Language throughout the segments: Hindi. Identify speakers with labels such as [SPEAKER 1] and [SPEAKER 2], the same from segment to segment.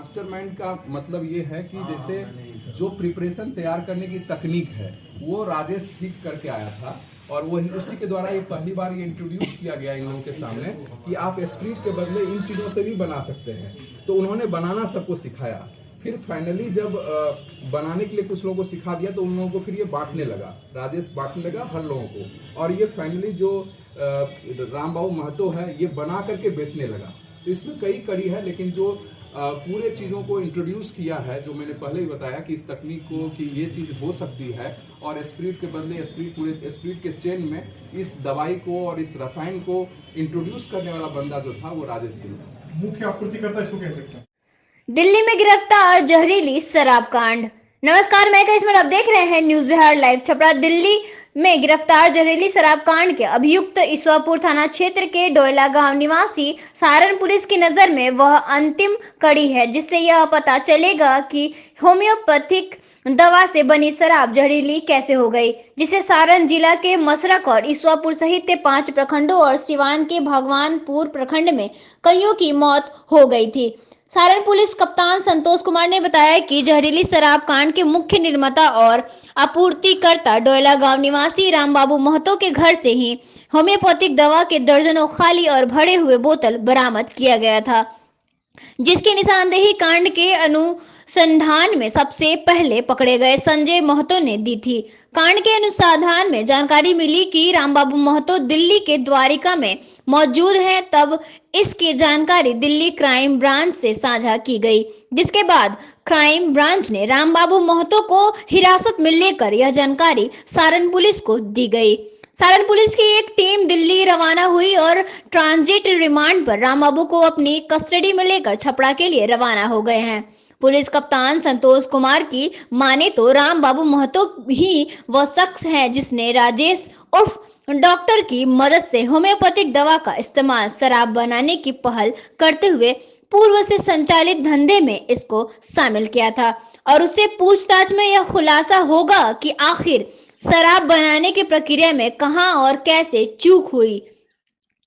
[SPEAKER 1] मास्टरमाइंड का मतलब ये है कि जैसे जो प्रिपरेशन तैयार करने की तकनीक है वो राजेश सीख करके आया था और वही उसी के द्वारा ये पहली बार ये इंट्रोड्यूस किया गया इन लोगों के सामने कि आप स्प्रिट के बदले इन चीज़ों से भी बना सकते हैं। तो उन्होंने बनाना सबको सिखाया। फिर फाइनली जब बनाने के लिए कुछ लोगों को सिखा दिया तो उन लोगों को फिर ये बांटने लगा, राजेश बांटने लगा हर लोगों को, और ये फाइनली जो राम बाबू महतो है ये बना करके बेचने लगा। तो इसमें कई कड़ी है, लेकिन जो पूरे चीज़ों को इंट्रोड्यूस किया है, जो मैंने पहले ही बताया कि इस तकनीक को कि ये चीज़ हो सकती है और स्प्रिट के बदले स्प्रिट पूरे स्प्रिट के चेन में इस दवाई को और इस रसायन को इंट्रोड्यूस करने वाला बंदा जो था वो राजेश सिंह
[SPEAKER 2] मुख्य आपूर्तिकर्ता इसको कह सकते हैं।
[SPEAKER 3] दिल्ली में गिरफ्तार जहरीली शराब कांड। नमस्कार, मैं करिश्मा, आप देख रहे हैं न्यूज बिहार लाइव। छपरा दिल्ली में गिरफ्तार जहरीली शराब कांड के अभियुक्त ईश्वरपुर थाना क्षेत्र के डोयला गांव निवासी सारण पुलिस की नजर में वह अंतिम कड़ी है, जिससे यह पता चलेगा कि होम्योपैथिक दवा से बनी शराब जहरीली कैसे हो गई, जिसे सारण जिला के मसरक और ईश्वरपुर सहित 5 प्रखंडों और सिवान के भगवानपुर प्रखंड में कईयों की मौत हो गई थी। सारण पुलिस कप्तान संतोष कुमार ने बताया कि जहरीली शराब कांड के मुख्य निर्माता और आपूर्तिकर्ता डोयला गांव निवासी रामबाबू महतो के घर से ही होम्योपैथिक दवा के दर्जनों खाली और भरे हुए बोतल बरामद किया गया था, जिसकी निशानदेही कांड के अनुसंधान में सबसे पहले पकड़े गए संजय महतो ने दी थी। कांड के अनुसंधान में जानकारी मिली कि रामबाबू महतो दिल्ली के द्वारिका में मौजूद हैं, तब इसकी जानकारी दिल्ली क्राइम ब्रांच से साझा की गई, जिसके बाद क्राइम ब्रांच ने रामबाबू महतो को हिरासत में लेकर यह जानकारी सारण पुलिस को दी गई। सारण पुलिस की एक टीम दिल्ली रवाना हुई और ट्रांजिट रिमांड पर रामबाबू को अपनी कस्टडी में लेकर छपरा के लिए रवाना हो गए हैं। पुलिस कप्तान संतोष कुमार की माने तो रामबाबू महतो ही वह शख्स है जिसने राजेश उर्फ डॉक्टर की मदद से होम्योपैथिक दवा का इस्तेमाल शराब बनाने की पहल करते हुए पूर्व से संचालित धंधे में इसको शामिल किया था, और उससे पूछताछ में यह खुलासा होगा कि आखिर शराब बनाने की प्रक्रिया में कहां और कैसे चूक हुई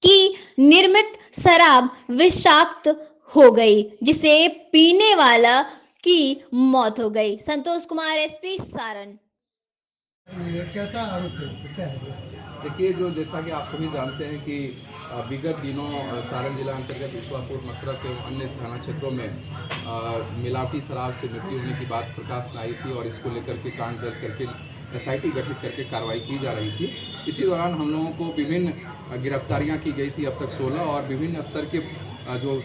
[SPEAKER 3] कि निर्मित शराब विषाक्त हो गई, जिसे पीने वाला की मौत हो गई। संतोष कुमार, एसपी, सारण।
[SPEAKER 2] क्या था आरोप क्या है?
[SPEAKER 1] देखिए, जो जैसा कि आप सभी जानते हैं कि विगत दिनों सारण जिला अंतर्गत ईश्वरपुर मसरक एवं अन्य थाना क्षेत्रों में मिलावटी शराब से मृत्यु होने की बात प्रकाश में आई थी और इसको लेकर के कांड दर्ज करके एसआईटी गठित करके कार्रवाई की जा रही थी। इसी दौरान हम लोगों को विभिन्न गिरफ्तारियां की गई थी, अब तक 16, और विभिन्न स्तर के जो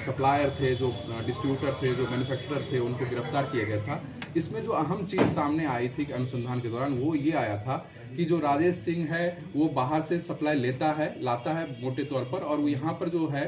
[SPEAKER 1] सप्लायर थे, जो डिस्ट्रीब्यूटर थे, जो मैन्युफैक्चरर थे, उनको गिरफ्तार किया गया था। इसमें जो अहम चीज़ सामने आई थी अनुसंधान के दौरान वो ये आया था कि जो राजेश सिंह है वो बाहर से सप्लाई लाता है मोटे तौर पर, और वो यहाँ पर जो है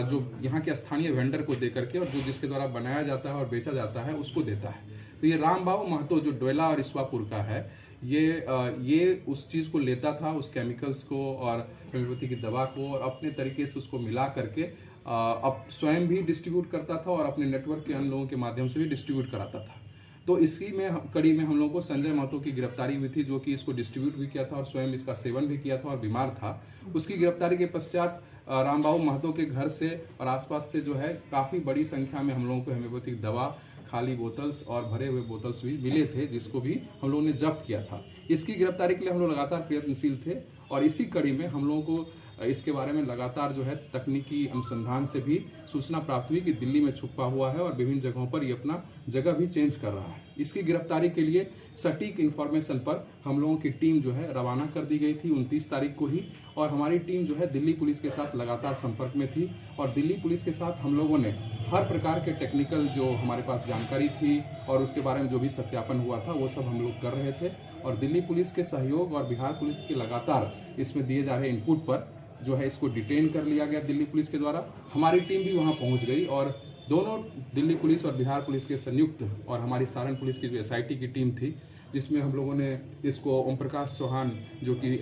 [SPEAKER 1] जो यहाँ के स्थानीय वेंडर को दे करके और जो जिसके द्वारा बनाया जाता है और बेचा जाता है उसको देता है। तो ये रामबाबू महतो जो डोयला और ईश्वरपुर का है, ये उस चीज़ को लेता था, उस केमिकल्स को और होम्योपैथी की दवा को, और अपने तरीके से उसको मिला करके अब स्वयं भी डिस्ट्रीब्यूट करता था और अपने नेटवर्क के अन्य लोगों के माध्यम से भी डिस्ट्रीब्यूट कराता था। तो इसी में कड़ी में हम लोगों को संजय महतो की गिरफ्तारी हुई थी, जो कि इसको डिस्ट्रीब्यूट भी किया था और स्वयं इसका सेवन भी किया था और बीमार था। उसकी गिरफ्तारी के पश्चात रामबाबू महतो के घर से और आसपास से जो है काफ़ी बड़ी संख्या में हम लोगों को होम्योपैथिक दवा, खाली बोतल्स और भरे हुए बोतल्स भी मिले थे, जिसको भी हम लोगों ने जब्त किया था। इसकी गिरफ्तारी के लिए हम लोग लगातार प्रयत्नशील थे और इसी कड़ी में हम लोगों को इसके बारे में लगातार जो है तकनीकी अनुसंधान से भी सूचना प्राप्त हुई कि दिल्ली में छुपा हुआ है और विभिन्न जगहों पर ये अपना जगह भी चेंज कर रहा है। इसकी गिरफ्तारी के लिए सटीक इंफॉर्मेशन पर हम लोगों की टीम जो है रवाना कर दी गई थी 29 तारीख को ही, और हमारी टीम जो है दिल्ली पुलिस के साथ लगातार संपर्क में थी और दिल्ली पुलिस के साथ हम लोगों ने हर प्रकार के टेक्निकल जो हमारे पास जानकारी थी और उसके बारे में जो भी सत्यापन हुआ था वो सब हम लोग कर रहे थे, और दिल्ली पुलिस के सहयोग और बिहार पुलिस के लगातार इसमें दिए जा रहे इनपुट पर जो है इसको डिटेन कर लिया गया दिल्ली पुलिस के द्वारा। हमारी टीम भी वहां पहुंच गई और दोनों दिल्ली पुलिस और बिहार पुलिस के संयुक्त और हमारी सारण पुलिस की जो एसआईटी की टीम थी, जिसमें हम लोगों ने इसको ओम प्रकाश चौहान जो कि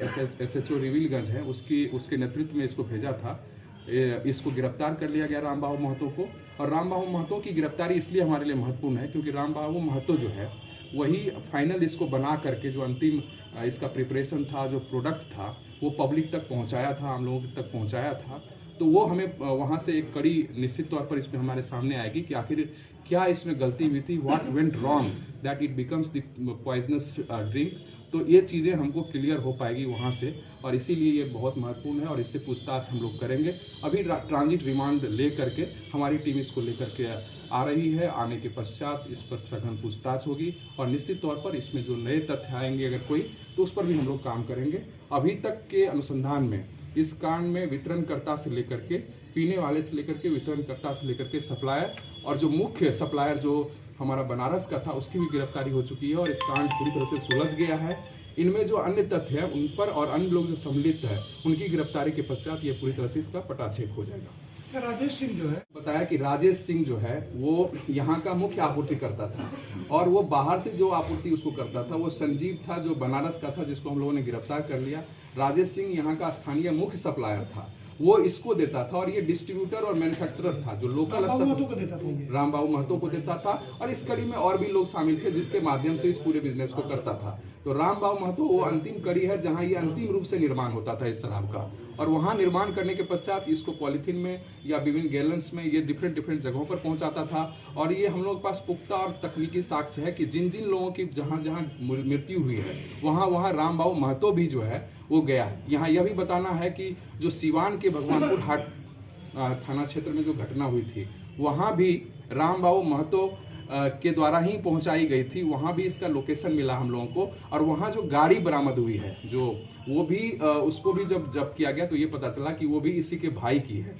[SPEAKER 1] एसएचओ रिविलगंज है उसके नेतृत्व में इसको भेजा था। इसको गिरफ्तार कर लिया गया रामबाबू महतो को, और रामबाबू महतो की गिरफ्तारी इसलिए हमारे लिए महत्वपूर्ण है क्योंकि रामबाबू महतो जो है वही फाइनल इसको बना करके जो अंतिम इसका प्रिपरेशन था, जो प्रोडक्ट था, वो पब्लिक तक पहुंचाया था, हम लोगों तक पहुंचाया था। तो वो हमें वहाँ से एक कड़ी निश्चित तौर पर इसमें हमारे सामने आएगी कि आखिर क्या इसमें गलती हुई थी, what went wrong that it becomes the poisonous drink. तो ये चीज़ें हमको क्लियर हो पाएगी वहाँ से, और इसीलिए ये बहुत महत्वपूर्ण है और इससे पूछताछ हम लोग करेंगे। अभी ट्रांजिट रिमांड ले करके हमारी टीम इसको लेकर के आ रही है। आने के पश्चात इस पर सघन पूछताछ होगी और निश्चित तौर पर इसमें जो नए तथ्य आएंगे अगर कोई, तो उस पर भी हम लोग काम करेंगे। अभी तक के अनुसंधान में इस कांड में वितरणकर्ता से लेकर के, पीने वाले से लेकर के, वितरणकर्ता से लेकर के सप्लायर, और जो मुख्य सप्लायर जो हमारा बनारस का था उसकी भी गिरफ्तारी हो चुकी है और इस कांड पूरी तरह से सुलझ गया है। इनमें जो अन्य तथ्य हैं उन पर और अन्य लोग जो सम्मिलित है उनकी गिरफ्तारी के पश्चात ये पूरी तरह से इसका पटाक्षेप हो जाएगा।
[SPEAKER 2] राजेश सिंह जो है,
[SPEAKER 1] बताया कि राजेश सिंह जो है वो यहाँ का मुख्य आपूर्ति करता था और वो बाहर से जो आपूर्ति उसको करता था वो संजीव था जो बनारस का था, जिसको हम लोगों ने गिरफ्तार कर लिया। राजेश सिंह यहाँ का स्थानीय मुख्य सप्लायर था, वो इसको देता था और ये डिस्ट्रीब्यूटर और मैन्युफैक्चरर था जो लोकल स्तर पर
[SPEAKER 2] देता था,
[SPEAKER 1] राम बाबू महतो को देता था। और इस कड़ी में और भी लोग शामिल थे जिसके माध्यम से इस पूरे बिजनेस को करता था। तो राम बाबू महतो वो अंतिम कड़ी है जहां ये अंतिम रूप से निर्माण होता था इस शराब का, और वहां निर्माण करने के पश्चात इसको पॉलिथीन में या विभिन्न गैलन्स में ये डिफरेंट जगहों पर पहुंचाता था। और ये हम लोग के पास पुख्ता और तकनीकी साक्ष्य है कि जिन जिन लोगों की जहां जहां मृत्यु हुई है वहां राम बाबू महतो भी जो है वो गया। यहाँ यह भी बताना है कि जो सिवान के भगवानपुर हाट थाना क्षेत्र में जो घटना हुई थी वहां भी राम बाबू महतो के द्वारा ही पहुंचाई गई थी। वहां भी इसका लोकेशन मिला हम लोगों को, और वहां जो गाड़ी बरामद हुई है जो वो भी उसको भी जब जब्त किया गया तो ये पता चला कि वो भी इसी के भाई की है।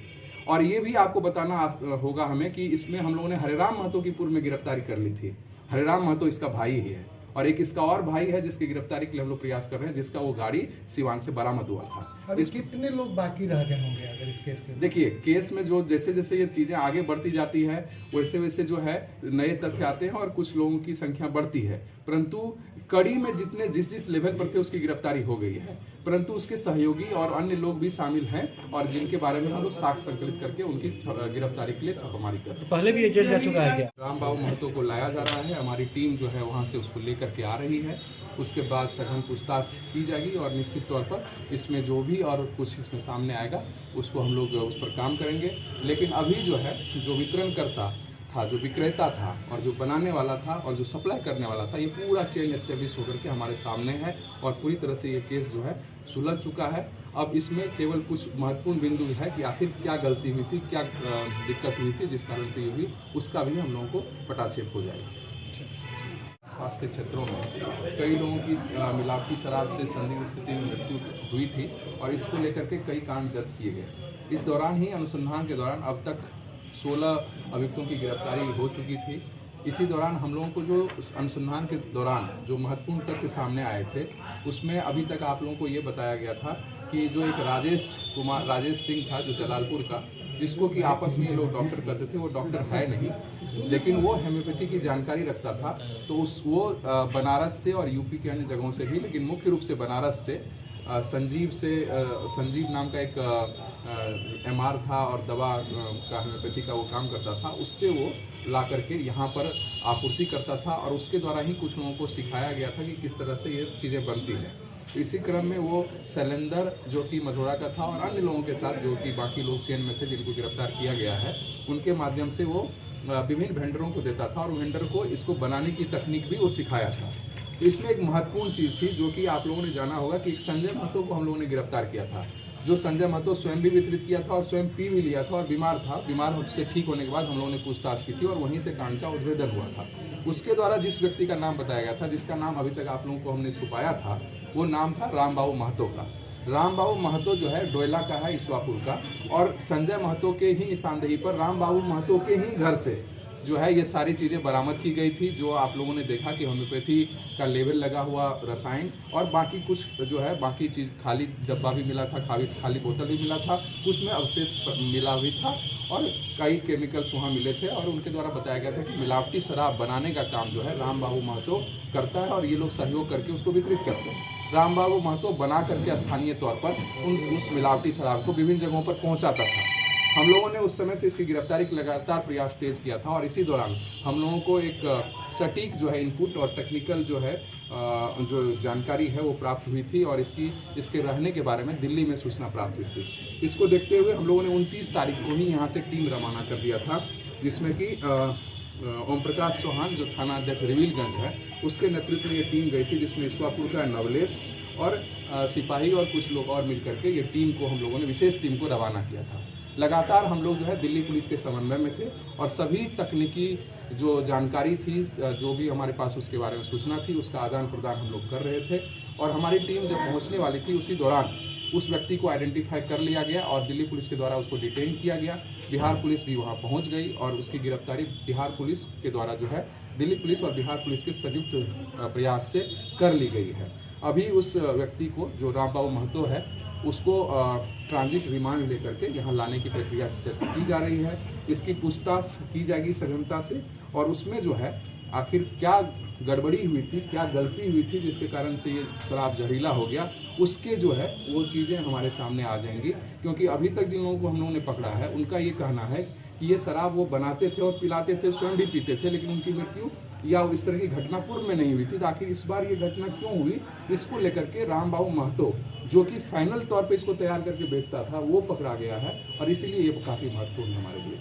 [SPEAKER 1] और ये भी आपको बताना होगा हमें कि इसमें हम लोगों ने हरेराम महतो की पूर्व में गिरफ्तारी कर ली थी। हरेराम महतो इसका भाई ही है, और एक इसका और भाई है जिसकी गिरफ्तारी के लिए हम लोग प्रयास कर रहे हैं, जिसका वो गाड़ी सिवान से बरामद हुआ था।
[SPEAKER 2] अभी कितने लोग बाकी रह गए होंगे अगर इस केस के?
[SPEAKER 1] देखिए, केस में जो जैसे जैसे ये चीजें आगे बढ़ती जाती है वैसे वैसे जो है नए तथ्य आते हैं और कुछ लोगों की संख्या बढ़ती है, परंतु कड़ी में जितने जिस लेवल पर थे उसकी गिरफ्तारी हो गई है, परंतु उसके सहयोगी और अन्य लोग भी शामिल हैं और जिनके बारे में हम लोग साक्ष्य संकलित करके उनकी गिरफ्तारी के लिए छापामारी कर रहे हैं।
[SPEAKER 4] पहले भी ये जेल जा चुका है क्या?
[SPEAKER 1] राम बाबू महतो को लाया जा रहा है, हमारी टीम जो है वहाँ से उसको लेकर के आ रही है। उसके बाद सघन पूछताछ की जाएगी और निश्चित तौर पर इसमें जो भी और कुछ इसमें सामने आएगा उसको हम लोग उस पर काम करेंगे। लेकिन अभी जो है जो वितरणकर्ता था, जो विक्रेता था और जो बनाने वाला था और जो सप्लाई करने वाला था, ये पूरा चेन एस्टेब्लिश होकर के हमारे सामने है और पूरी तरह से ये केस जो है सुलझ चुका है। अब इसमें केवल कुछ महत्वपूर्ण बिंदु है कि आखिर क्या गलती हुई थी, क्या दिक्कत हुई थी जिस कारण से ये हुई, उसका भी हम लोगों को पटाक्षेप हो जाएगा। आसपास के क्षेत्रों में कई लोगों की मिलावटी शराब से संदिग्ध स्थिति में मृत्यु हुई थी और इसको लेकर के कई कांड दर्ज किए गए। इस दौरान ही अनुसंधान के दौरान अब तक 16 अभियुक्तों की गिरफ्तारी हो चुकी थी। इसी दौरान हम लोगों को जो अनुसंधान के दौरान जो महत्वपूर्ण तथ्य सामने आए थे उसमें अभी तक आप लोगों को ये बताया गया था कि जो एक राजेश सिंह था जो जलालपुर का, जिसको कि आपस में ये लोग डॉक्टर करते थे, वो डॉक्टर है नहीं लेकिन वो होम्योपैथी की जानकारी रखता था। तो वो बनारस से और यूपी के अन्य जगहों से भी, लेकिन मुख्य रूप से बनारस से संजीव नाम का एक MR था और दवा का होम्योपैथी का वो काम करता था, उससे वो ला करके यहाँ पर आपूर्ति करता था और उसके द्वारा ही कुछ लोगों को सिखाया गया था कि किस तरह से ये चीज़ें बनती हैं। इसी क्रम में वो शैलेंदर जो कि मझोड़ा का था और अन्य लोगों के साथ जो कि बाकी लोग चेन में थे जिनको गिरफ्तार किया गया है, उनके माध्यम से वो विभिन्न वेंडरों को देता था और वेंडर को इसको बनाने की तकनीक भी वो सिखाया था। तो इसमें एक महत्वपूर्ण चीज़ थी जो कि आप लोगों ने जाना होगा कि एक संजय महतो को हम लोगों ने गिरफ्तार किया था, जो संजय महतो स्वयं भी वितरित किया था और स्वयं पी भी लिया था और बीमार था। बीमार से ठीक होने के बाद हम लोगों ने पूछताछ की थी और वहीं से कांड का उद्भेदन हुआ था। उसके द्वारा जिस व्यक्ति का नाम बताया गया था, जिसका नाम अभी तक आप लोगों को हमने छुपाया था, वो नाम था राम बाबू महतो का। राम बाबू महतो जो है डोयला का है, ईश्वापुर का, और संजय महतो के ही निशानदेही पर राम बाबू महतो के ही घर से जो है ये सारी चीज़ें बरामद की गई थी। जो आप लोगों ने देखा कि होम्योपैथी का लेवल लगा हुआ रसायन और बाकी कुछ जो है बाकी चीज़, खाली डब्बा भी मिला था, खाली बोतल भी मिला था, कुछ में अवशेष मिला हुई था और कई केमिकल्स वहाँ मिले थे। और उनके द्वारा बताया गया था कि मिलावटी शराब बनाने का काम जो है राम बाबू महतो करता है और ये लोग सहयोग करके उसको वितरित करते हैं। राम बाबू महतो बना करके स्थानीय तौर पर उस मिलावटी शराब को विभिन्न जगहों पर पहुँचाता था। हम लोगों ने उस समय से इसकी गिरफ्तारी के लगातार प्रयास तेज किया था और इसी दौरान हम लोगों को एक सटीक जो है इनपुट और टेक्निकल जो है जो जानकारी है वो प्राप्त हुई थी और इसके रहने के बारे में दिल्ली में सूचना प्राप्त हुई थी। इसको देखते हुए हम लोगों ने 29 तारीख को ही यहाँ से टीम रवाना कर दिया था, जिसमें कि ओम प्रकाश चौहान जो थाना अध्यक्ष रिविलगंज है उसके नेतृत्व में ये टीम गई थी, जिसमें ईश्वापुर का नवलेश और सिपाही और कुछ लोग और मिलकर के ये टीम को हम लोगों ने विशेष टीम को रवाना किया था। लगातार हम लोग जो है दिल्ली पुलिस के समन्वय में थे और सभी तकनीकी जो जानकारी थी, जो भी हमारे पास उसके बारे में सूचना थी, उसका आदान प्रदान हम लोग कर रहे थे। और हमारी टीम जब पहुंचने वाली थी उसी दौरान उस व्यक्ति को आइडेंटिफाई कर लिया गया और दिल्ली पुलिस के द्वारा उसको डिटेन किया गया। बिहार पुलिस भी वहां पहुंच गई और उसकी गिरफ्तारी बिहार पुलिस के द्वारा जो है दिल्ली पुलिस और बिहार पुलिस के संयुक्त प्रयास से कर ली गई है। अभी उस व्यक्ति को जो रामबाबू महतो है उसको ट्रांजिट रिमांड लेकर के यहाँ लाने की प्रक्रिया की जा रही है। इसकी पूछताछ की जाएगी सघनता से और उसमें जो है आखिर क्या गड़बड़ी हुई थी, क्या गलती हुई थी जिसके कारण से ये शराब जहरीला हो गया, उसके जो है वो चीज़ें हमारे सामने आ जाएंगी। क्योंकि अभी तक जिन लोगों को हम लोगों ने पकड़ा है उनका ये कहना है कि ये शराब वो बनाते थे और पिलाते थे, स्वयं भी पीते थे, लेकिन उनकी मृत्यु या इस तरह की घटना पूर्व में नहीं हुई थी। तो आखिर इस बार ये घटना क्यों हुई, इसको लेकर के रामबाबू महतो जो कि फाइनल तौर पे इसको तैयार करके बेचता था वो पकड़ा गया है और इसीलिए ये काफ़ी महत्वपूर्ण है हमारे लिए।